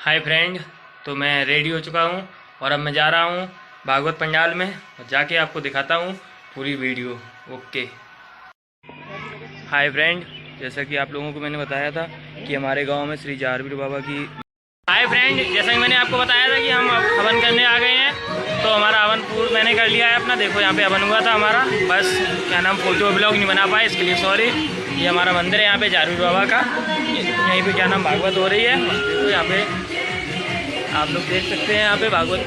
Hi friend. तो मैं ready हो चुका हूँ और अब मैं जा रहा हूँ भागवत पंडाल में और जाके आपको दिखाता हूँ पूरी वीडियो। ओके। हाय फ्रेंड, जैसा कि आप लोगों को मैंने बताया था कि हमारे गांव में श्री जारवीर बाबा की। हाय फ्रेंड, जैसा कि मैंने आपको बताया था कि हम हवन करने आ गए हैं, तो हमारा हवन पूर्ण मैंने कर लिया है अपना। देखो यहाँ पे हवन हुआ था हमारा, बस क्या नाम फोटो ब्लॉग नहीं बना पाए, इसके लिए सॉरी। ये हमारा मंदिर है यहाँ पे जारवीर बाबा का, यहीं पे क्या नाम भागवत हो रही है। देखो यहाँ पे आप लोग देख सकते हैं, यहाँ पे भागवत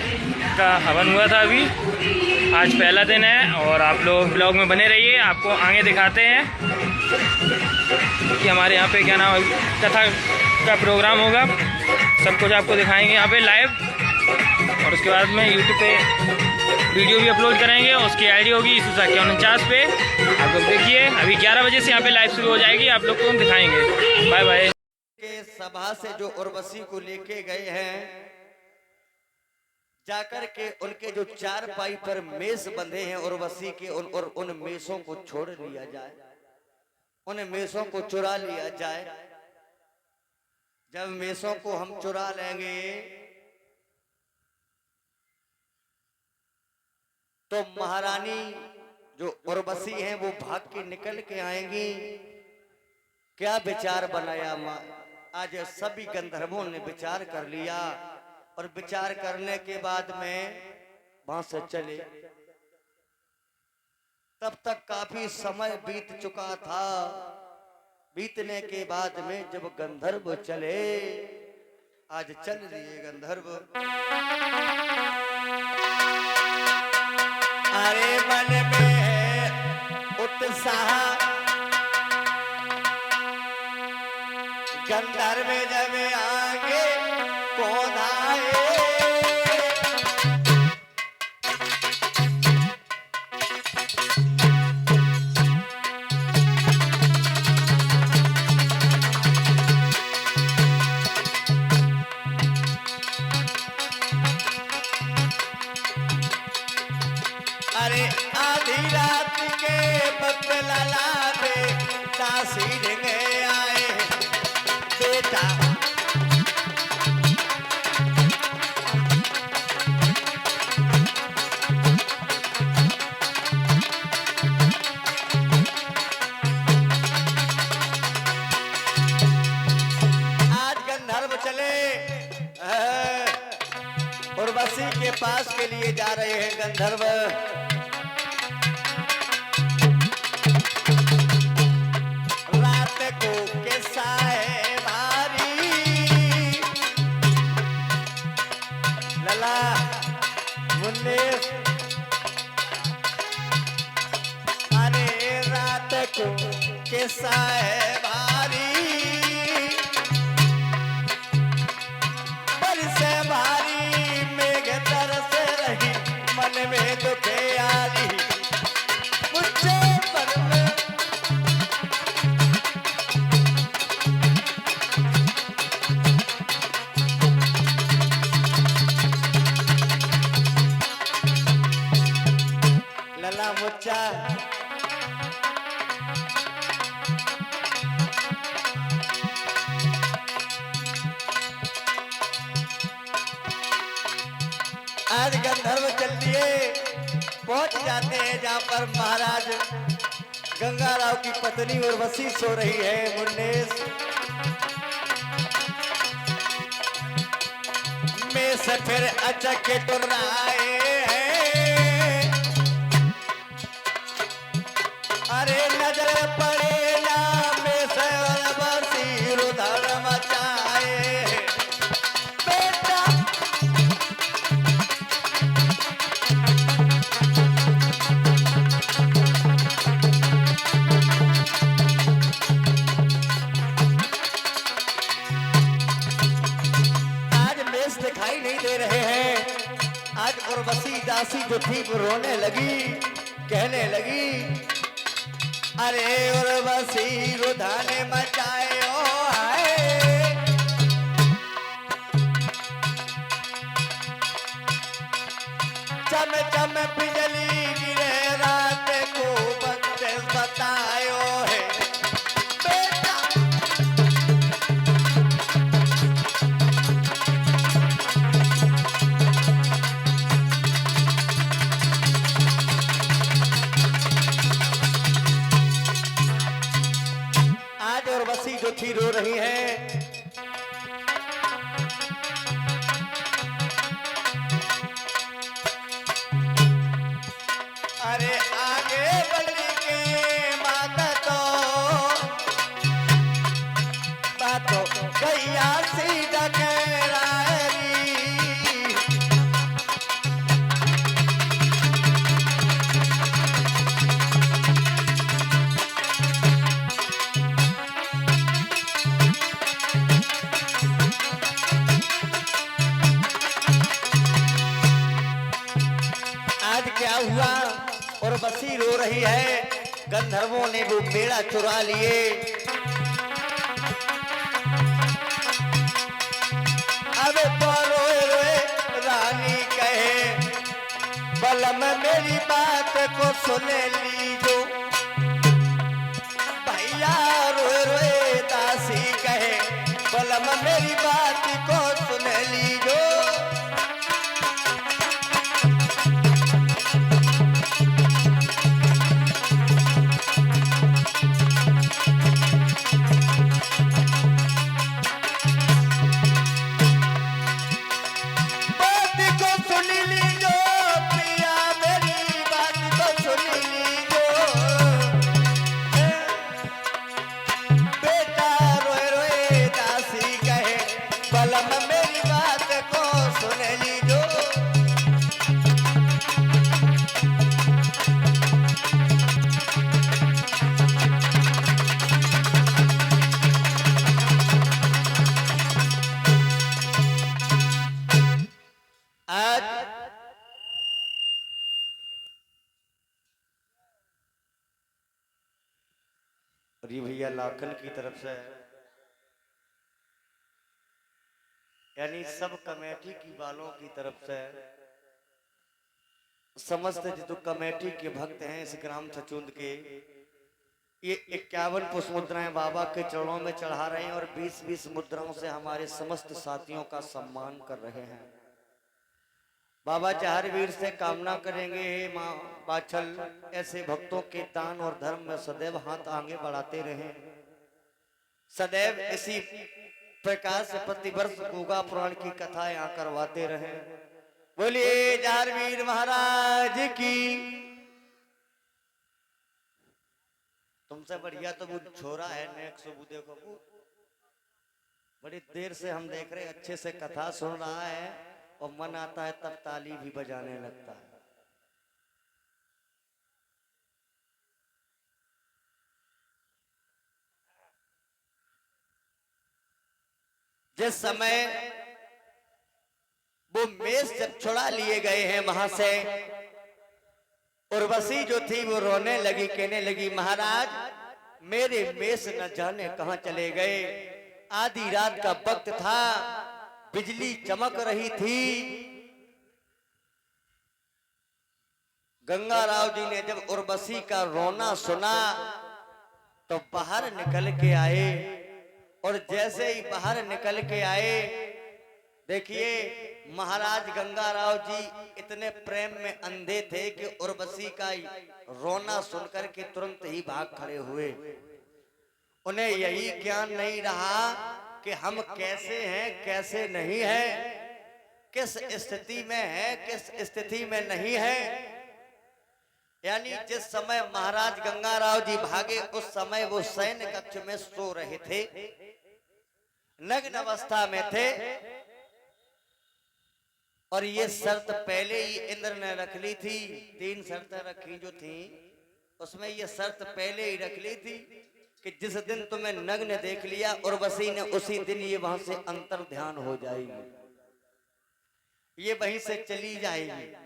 का हवन हुआ था अभी, आज पहला दिन है। और आप लोग ब्लॉग में बने रहिए, आपको आगे दिखाते हैं कि हमारे यहाँ पे क्या नाम कथा का प्रोग्राम होगा, सब कुछ आपको दिखाएंगे यहाँ पे लाइव। और उसके बाद में यूट्यूब पे वीडियो भी अपलोड करेंगे, उसकी आईडी होगी ईशुसा49 पे। आप लोग देखिए, अभी 11 बजे से यहाँ पे लाइव शुरू हो जाएगी, आप लोग को हम दिखाएंगे। Bye bye. सभा से जो उर्वशी को लेके गए हैं, जाकर के उनके जो 4 पाई पर मेष बंधे हैं उर्वशी के, उन मेषों को छोड़ लिया जाए, उन मेषों को चुरा लिया जाए। जब मेषों को हम चुरा लेंगे तो महारानी जो उर्वशी हैं वो भाग के निकल के आएंगी। क्या विचार बनाया माँ? आज सभी गंधर्वों ने विचार कर लिया और विचार करने के बाद में वहां से चले। तब तक काफी समय बीत चुका था। बीतने के बाद में जब गंधर्व चले, आज चल दिए गंधर्व। अरे मन में है उत्साह, गंधर्व जब आगे कौन आए। अरे आधी रात के बदला में दासी ढंगे आए बेटा। आज गंधर्व चले उर्वशी के पास के लिए जा रहे हैं गंधर्व। रात को कैसा है भारी लला मुन्ने। अरे रात को कैसा है भारी, बरसे भारी मेघ तरस रही, मन में दुखे आली मुझे पर में। लला मुच्चा आज गंधर्व चल दिए, पहुंच जाते हैं जहां पर महाराज गंगाराव की पत्नी उर्वशी सो रही है। मुन्नेश में से फिर अचक के टुर्राए हैं। अरे नजर पड़े ना में से उर्वशी रुदन मचाए बेटा। दिखाई नहीं दे रहे हैं। आज उर्वशी दासी जो थी वो रोने लगी, कहने लगी अरे उर्वशी रुधाने मचाए ओ हाय। चम चम बिजली गिरे रात को बंद बतायो है बेटा। हुआ और बसी रो रही है, गंधर्वों ने वो बेड़ा चुरा लिए। अब तो रोए रोए रानी कहे, बलम मेरी बात को सुन लीजो। भैया रोए रोए दासी कहे, बलम मेरी बात को सुन लीजो। भैया लाखन की तरफ से यानी सब कमेटी की वालों की तरफ से समस्त जो कमेटी के भक्त हैं इस ग्राम छचुंद के, ये 51 पुष्प मुद्राएं बाबा के चरणों में चढ़ा रहे हैं और 20-20 मुद्राओं से हमारे समस्त साथियों का सम्मान कर रहे हैं। बाबा चाहर वीर से कामना करेंगे, हे माँ बाछल ऐसे भक्तों के दान और धर्म में सदैव हाथ आगे बढ़ाते रहें, सदैव इसी प्रकार से प्रतिवर्ष गोगा पुराण की कथा यहाँ करवाते रहें। बोलिए चाहर वीर महाराज की। तुमसे बढ़िया तो वो छोरा है नेक्स्ट, वो देखो वो बड़ी देर से हम देख रहे, अच्छे से कथा सुन रहा है और मन आता है तब ताली भी बजाने लगता है। जिस समय वो मेष जब छुड़ा लिए गए हैं वहां से, उर्वशी जो थी वो रोने लगी, कहने लगी महाराज मेरे मेष न जाने कहां चले गए। आधी रात का वक्त था, बिजली चमक रही थी। गंगाराव जी ने जब उर्वशी का रोना सुना तो बाहर निकल के आए, और जैसे ही बाहर निकल के आए, देखिए महाराज गंगाराव जी इतने प्रेम में अंधे थे कि उर्वशी का रोना सुनकर के तुरंत ही भाग खड़े हुए। उन्हें यही ज्ञान नहीं रहा कि हम कैसे हैं कैसे नहीं हैं, किस स्थिति में है किस स्थिति में नहीं है। यानी जिस समय महाराज गंगाराव जी भागे उस समय वो सैन्य कक्ष में सो रहे थे, नग्न अवस्था में थे, और ये शर्त पहले ही इंद्र ने रख ली थी। 3 शर्तें रखी जो थी उसमें ये शर्त पहले ही रख ली थी कि जिस दिन तुम्हें नग्न देख लिया उर्वशी ने, उसी दिन ये वहां से अंतर ध्यान हो जाएगी, ये वहीं से चली जाएगी।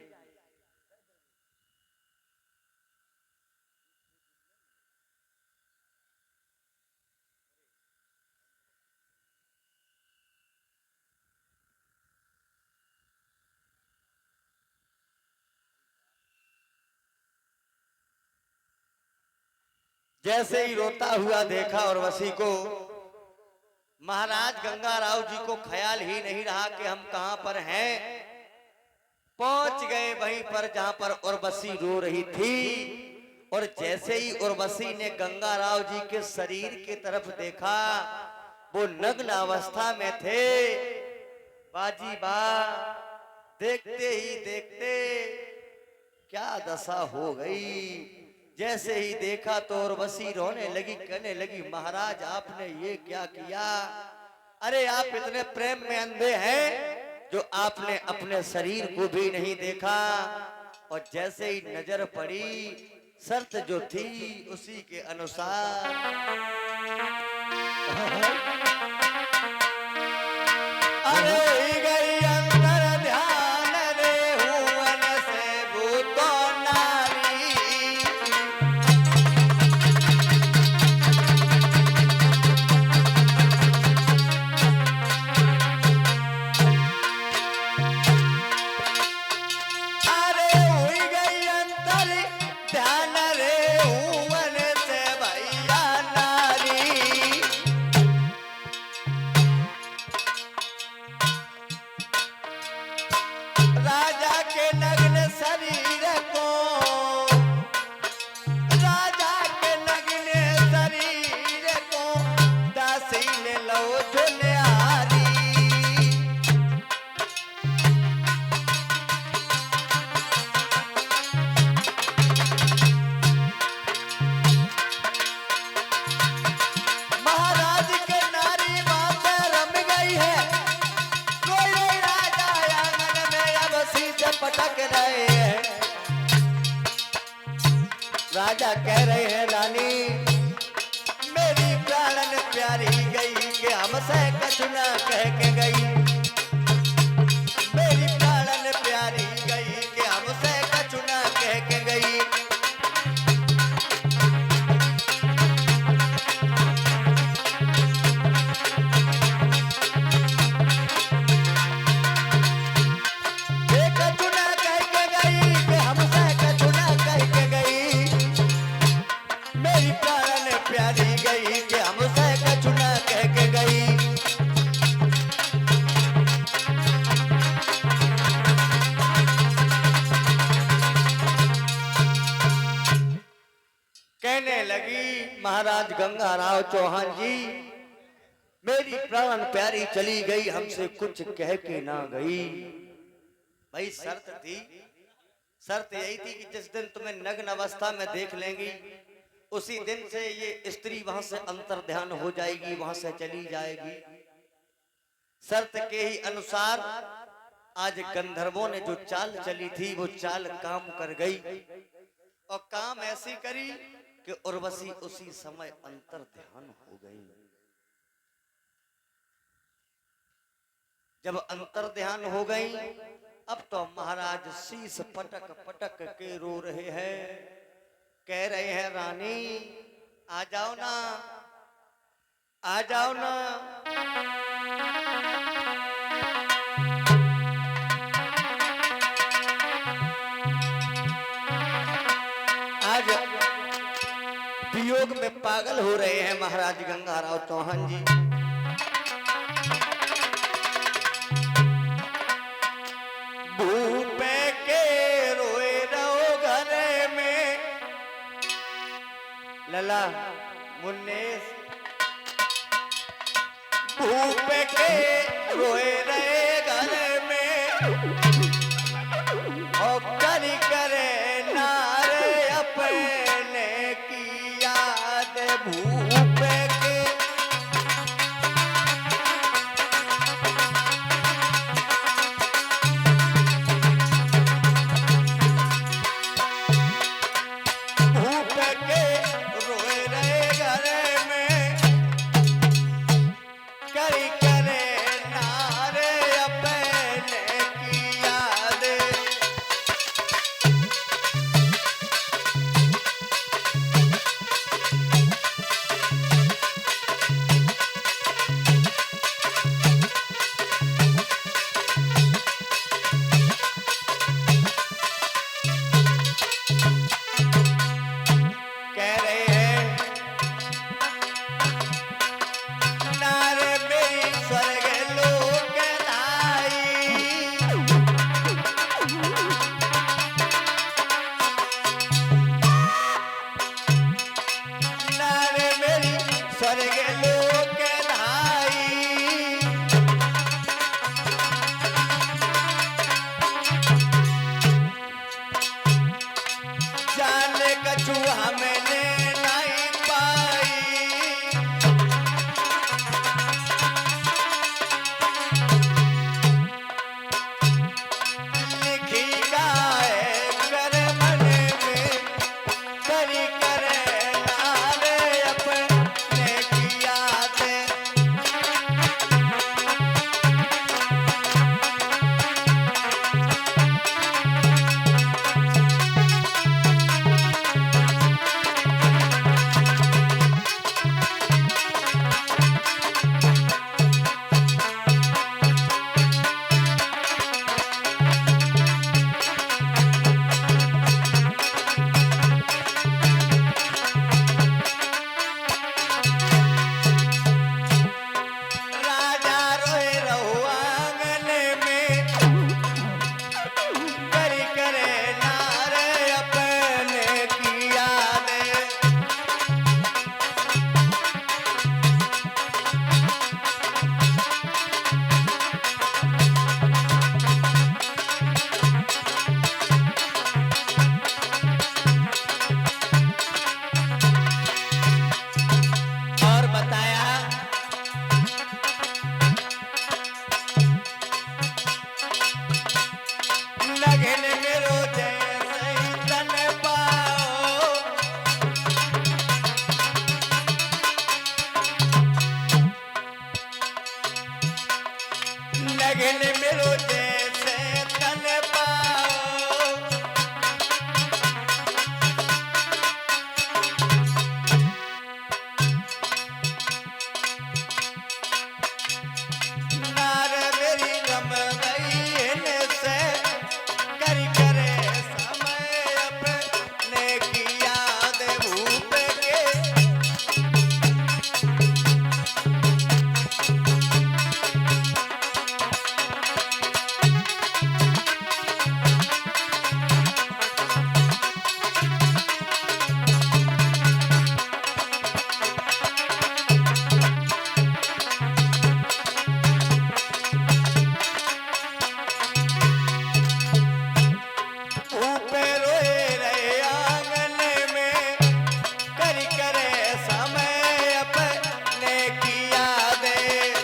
जैसे ही रोता हुआ देखा उर्वशी को, महाराज गंगाराव जी को ख्याल ही नहीं रहा कि हम कहां पर हैं। पहुंच गए वहीं पर जहां पर उर्वशी रो रही थी, और जैसे ही उर्वशी ने गंगाराव जी के शरीर की तरफ देखा, वो नग्न अवस्था में थे। बाजी बा, देखते ही देखते क्या दशा हो गई। जैसे ही देखा तो उर्वशी रोने लगी, कहने लगी महाराज आपने ये क्या किया। अरे आप इतने प्रेम में अंधे हैं जो आपने अपने शरीर को भी नहीं देखा। और जैसे ही नजर पड़ी, शर्त जो थी उसी के अनुसार अरे गई अंतर ध्यान रे हुवन से भूतो ना भटक रहे हैं। राजा कह रहे हैं रानी मेरी प्राणन प्यारी गई कि हमसे कछु न कह के गई। मेरी प्राणन प्यारी गई कि हमसे कछु न कह के गई। कहने लगी महाराज गंगाराव चौहान जी मेरी प्राण प्यारी चली गई हमसे कुछ कह के ना गई। भाई शर्त थी, शर्त यही थी कि जिस दिन तुम्हें नग्न अवस्था में देख लेंगी उसी दिन से ये स्त्री वहां से अंतर ध्यान हो जाएगी, वहां से चली जाएगी। शर्त के ही अनुसार आज गंधर्वों ने जो चाल चली थी वो चाल काम कर गई और काम ऐसी करी कि उर्वशी उसी समय अंतर ध्यान हो गई। जब अंतर ध्यान हो गई अब तो महाराज शीश पटक पटक के रो रहे हैं, कह रहे हैं रानी आ जाओ ना, आ जाओ ना। आज वियोग में पागल हो रहे हैं महाराज गंगाराव चौहान जी। भूपे के रोए रहो घर में लला मुन्नेस। भूपे के रोए रहे घर में और करी करे नारे अपने की याद। भूपे के रोए रहे घर में करी करे नारे अपने की याद। मिलो जैसे तन पाओ, नार मेरी रम गई इनसे कर करे समय अपने की याद भूप के। ऊपर रोए रहे आंगन में कर करे समय अपने की यादें।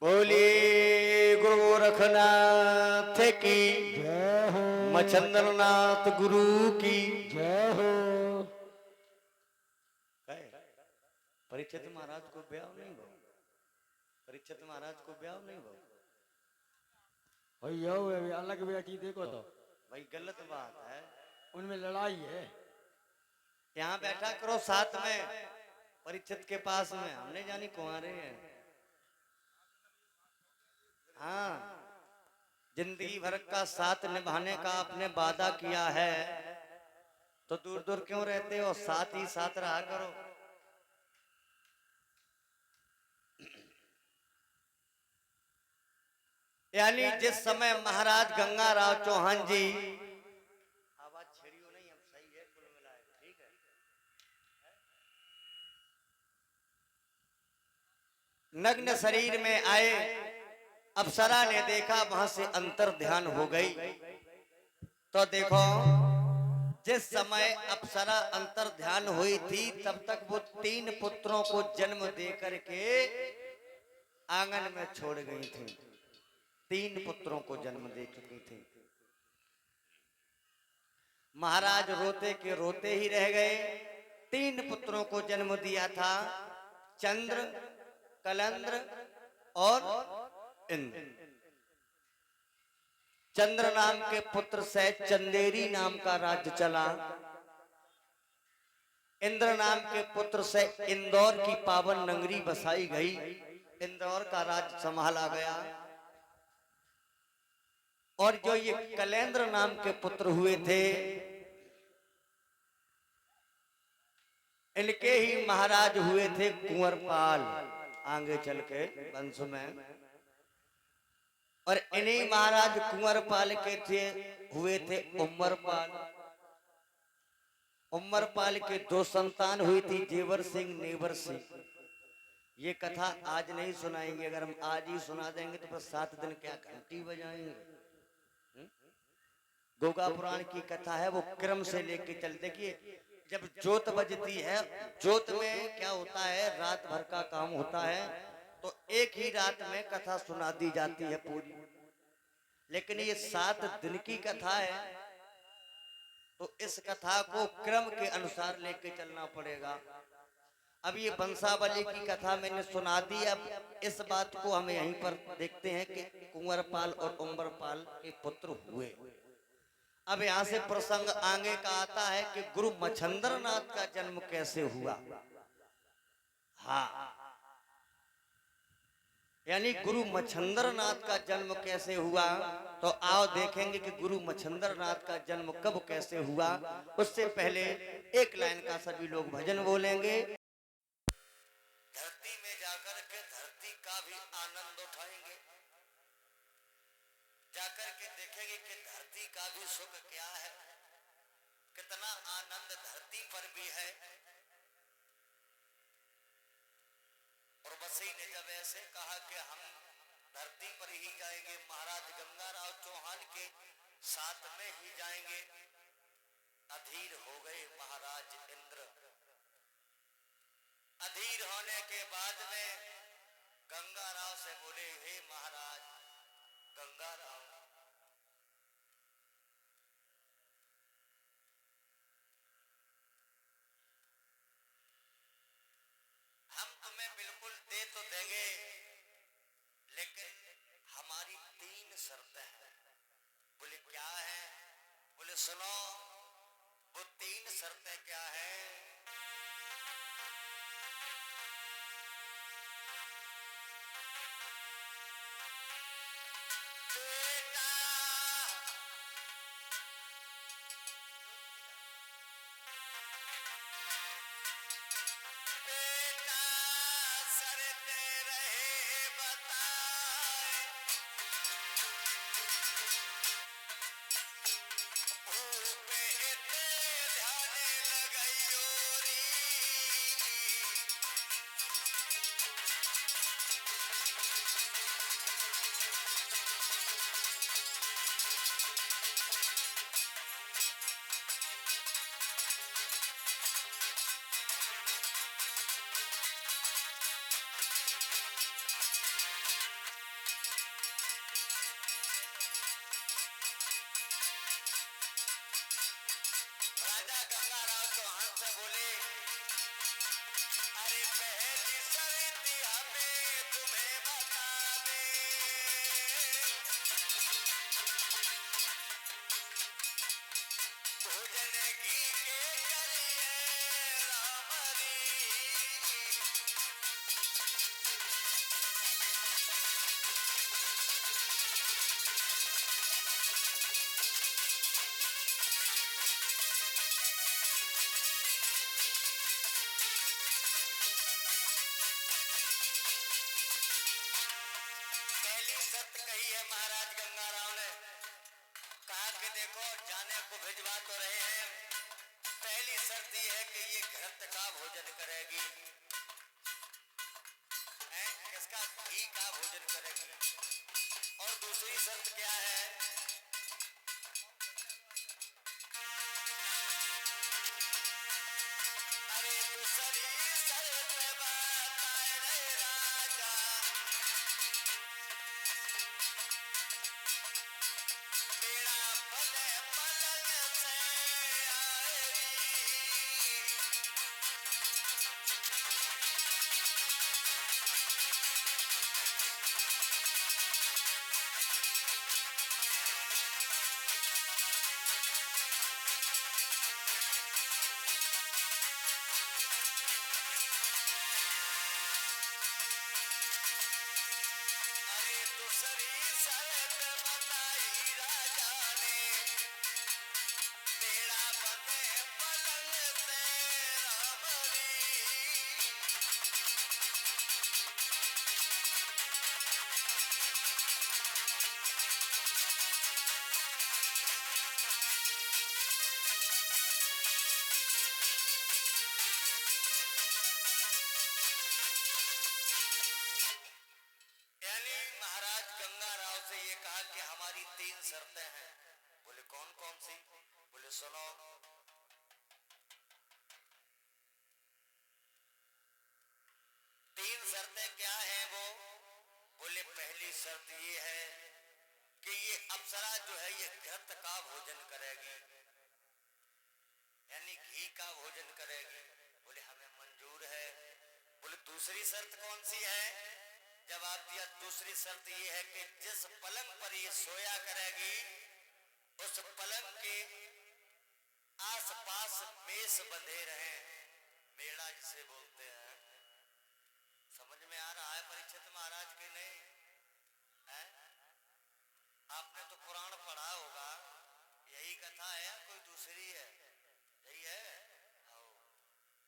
बोलिए गुरु गोरखनाथ की जय हो, मच्छंद्रनाथ गुरु की। जय हो। परीक्षित महाराज को ब्याह नहीं भाव, परीक्षित महाराज को ब्याह नहीं भाव। भैया वो अलग बेटी देखो तो भाई गलत बात है, उनमें लड़ाई है। यहाँ बैठा करो साथ में परीक्षित के पास में, हमने जानी कुंवारे हैं। हाँ, जिंदगी भर का साथ निभाने का आपने वादा किया है, तो दूर दूर क्यों रहते हो, साथ ही साथ रहा करो। यानी जिस समय महाराज गंगाराव चौहान जी, आवाज छेड़ियो नहीं, हम सही है कुल मिलाए, ठीक है। नग्न शरीर में आए, अप्सरा ने देखा, वहां से अंतर ध्यान हो गई। तो देखो जिस समय अप्सरा अंतर ध्यान हुई थी, तब तक वो 3 पुत्रों को जन्म दे करके आंगन में छोड़ गई थी। 3 पुत्रों को जन्म दे चुकी थी। महाराज रोते के रोते ही रह गए। 3 पुत्रों को जन्म दिया था, चंद्र, कलंद्र और इंद्र। चंद्र नाम के पुत्र से चंदेरी नाम का राज्य चला। इंद्र नाम के पुत्र से इंदौर की पावन नगरी बसाई गई, इंदौर का राज्य संभाला गया। और जो ये कलेंद्र नाम के पुत्र हुए थे, इनके ही महाराज हुए थे कुंवरपाल आगे चल के वंश में। और इन्हीं महाराज कुंवरपाल के हुए थे उमरपाल। उमरपाल के 2 संतान हुई थी, जेवर सिंह, नेवर सिंह। ये कथा आज नहीं सुनाएंगे, अगर हम आज ही सुना देंगे तो बस 7 दिन क्या घंटी बजाएंगे। गोगा पुराण की कथा है, वो क्रम से लेके चल। देखिए जब जोत बजती है, जोत में क्या होता है, रात भर का काम होता है, तो एक ही रात में कथा सुना दी जाती है पूरी। लेकिन ये 7 दिन की कथा है, तो इस कथा को क्रम के अनुसार लेके चलना पड़ेगा। अब ये वंशावली की कथा मैंने सुना दी। अब इस बात को हम यहीं पर देखते हैं कि कुंवरपाल और उमरपाल के पुत्र हुए। अब यहाँ से प्रसंग आगे का आता है कि गुरु मच्छंद्रनाथ का जन्म कैसे हुआ। हाँ, यानी गुरु मच्छंद्र नाथ का जन्म कैसे हुआ, तो आओ देखेंगे कि गुरु मच्छंद्र नाथ का जन्म कब कैसे हुआ। उससे पहले एक लाइन का सभी लोग भजन बोलेंगे। धरती में जाकर के धरती का भी आनंद उठाएंगे, जाकर के देखेंगे कि धरती का भी सुख क्या है, कितना आनंद धरती पर भी है। और बसी ने जब ऐसे कहा कि हम धरती पर ही जाएंगे, महाराज गंगाराव चौहान के साथ में ही जाएंगे, अधीर हो गए महाराज इंद्र। अधीर होने के बाद में गंगाराव से बोले, हे महाराज गंगाराव, हम तुम्हें बिल्कुल दे तो देंगे, लेकिन हमारी 3 शर्तें हैं। बोले क्या है? बोले सुनो, वो 3 शर्तें क्या है? बेटा बेटा सरते रहे बताए, भूपे इतने ध्याने लगाइयो री। राजा गंगाराव चौहान से बोले, अरे पहली शर्त हमें तुम्हें बता दे, भोजन घी के करिए रामरी। पहली शर्त कही है महाराज गंगाराव ने, कहा कि देखो जाने को भिजवा तो रहे हैं, पहली शर्त यह है कि ये घृत का भोजन करेगी। किसका? घी का भोजन करेगी। और दूसरी शर्त क्या है? अरे दूसरी शर्त बताए रे राजा, मेरा भले पलंग से आएगी। अरे दूसरी शर्त बताई राजा ने, मेरा बने पलंग से रामरी। यानी महाराज गंगाराव से ये कहा कि हमारी 3 शर्तें हैं। बोले कौन कौन सी? बोले सुनो, तीन शर्तें क्या हैं वो? बोले पहली शर्त ये है कि ये अप्सरा जो है ये घृत का भोजन करेगी, यानी घी का भोजन करेगी। बोले हमें मंजूर है। बोले दूसरी शर्त कौन सी है? जवाब दिया, दूसरी शर्त ये है कि जिस पलंग पर ये सोया करेगी उस पलंग के आसपास मेष बंधे रहे, मेड़ा जिसे बोलते हैं। समझ में आ रहा है परीक्षित महाराज के नहीं है? आपने तो पुराण पढ़ा होगा, यही कथा है या कोई दूसरी है? यही है। आओ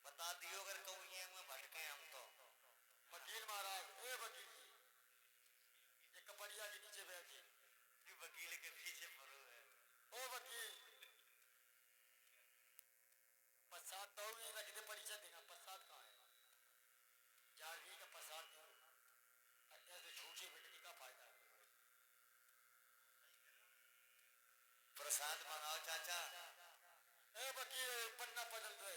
बता दियो अगर कहूँ ये में भटके हम तो। वकील महाराज, ए वकील जी, ये कपड़िया के नीचे बैठे। कि वकील के पीछे पड़ो है। ओ वकील, प्रसाद तो भी रख दे, परिचय देना। प्रसाद कहाँ है? 11वीं का प्रसाद दो। ऐसे झूठी बिटनी का फायदा है। प्रसाद मंगाओ चाचा। ए वकील, पन्ना बदल दो।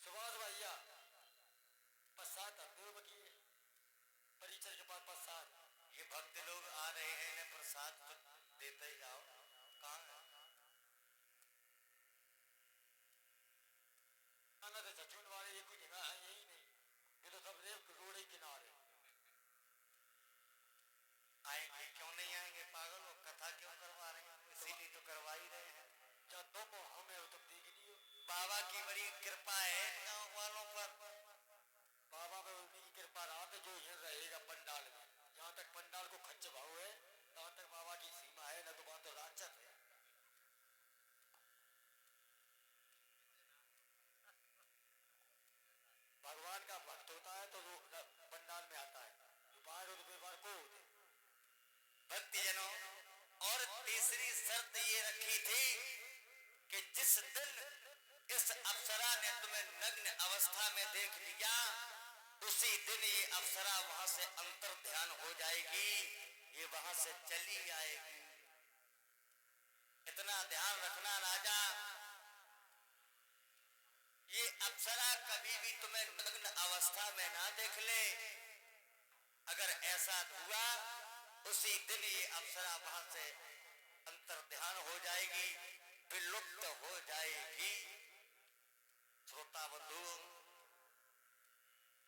सुभाष भैया, प्रसाद दो वकील, परिचय के बाद प्रसाद। ये भक्त लोग आ रहे हैं, इन्हें प्रसाद तो देते ही जाओ। कहाँ है? आना तो सचुन वाले ये कोई जगह है यही नहीं, ये तो सब रेप रोड ही किनारे। आएंगे क्यों नहीं आएंगे? पागल हो, कथा क्यों करवा रहे हैं? इसीलिए तो करवा ही रहे हैं। जब तुम हमें हो तब देख लियो। बाबा की बड़ी कृपा है गांव वालों पर। बाबा में उन्हीं की कृपा रात जो यहाँ रहेगा पंडाल में। जहाँ तक पंडाल को खच्च भाव है, तहाँ तक बाबा की सीमा है, न तो बात तो राक्षस है। भगवान का भक्त होता है तो वो पंडाल में आता है, जो बाहर हो तो बेबार को होते। भक्तजनों, और तीसरी शर्त ये रखी थी कि जिस दिन इस अप्सरा ने तुम्हें नग्न अवस्था में देख लिया, उसी दिन ये अप्सरा वहां से अंतर ध्यान हो जाएगी, ये वहां से चली आएगी। इतना ध्यान रखना राजा, ये अप्सरा कभी भी तुम्हें नग्न अवस्था में ना देख ले। अगर ऐसा हुआ, उसी दिन ये अप्सरा वहां से अंतर ध्यान हो जाएगी, विलुप्त हो जाएगी। श्रोता बंधु,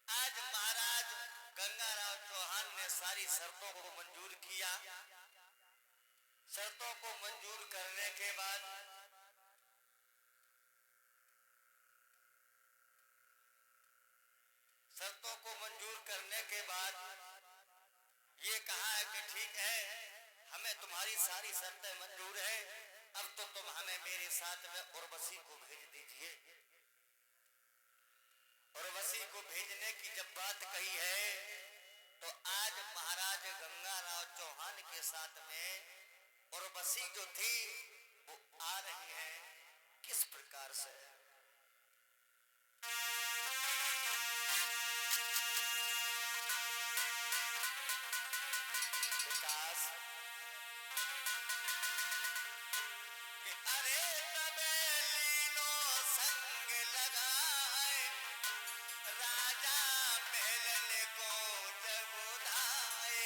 आज महाराज गंगाराव चौहान ने सारी शर्तों को मंजूर किया। शर्तों को मंजूर करने के बाद ये कहा है कि ठीक है, हमें तुम्हारी सारी शर्तें मंजूर है, अब तो तुम हमें मेरे साथ में उर्वशी को भेज दीजिए। उर्वशी को भेजने की जब बात कही है, तो आज महाराज गंगाराव चौहान के साथ में उर्वशी जो थी वो आ रही है। किस प्रकार से? विकास कि अरे तबेलीनो संग लगाए, राजा महलन को जब उधाए।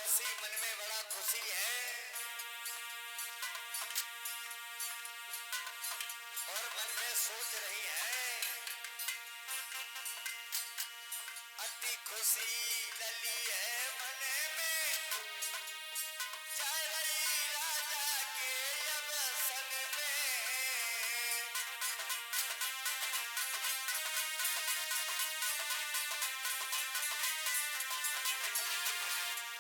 उर्वशी मन में बड़ा खुशी है और मन में सोच रही है अति खुशी लली है मन में जय रही राजा के अब सन में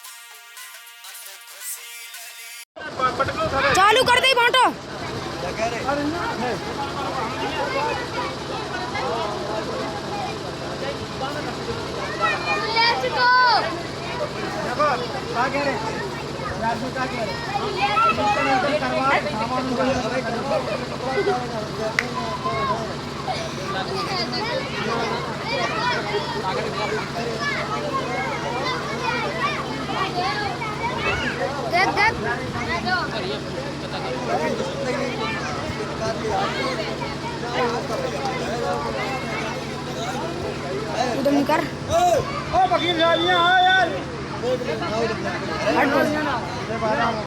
अति खुशी लली चालू कर दे बांटो। क्या कह रहे लेट्स गो। देख देख उधर निकर। ओ वकील साहब यहाँ आओ यार। हट।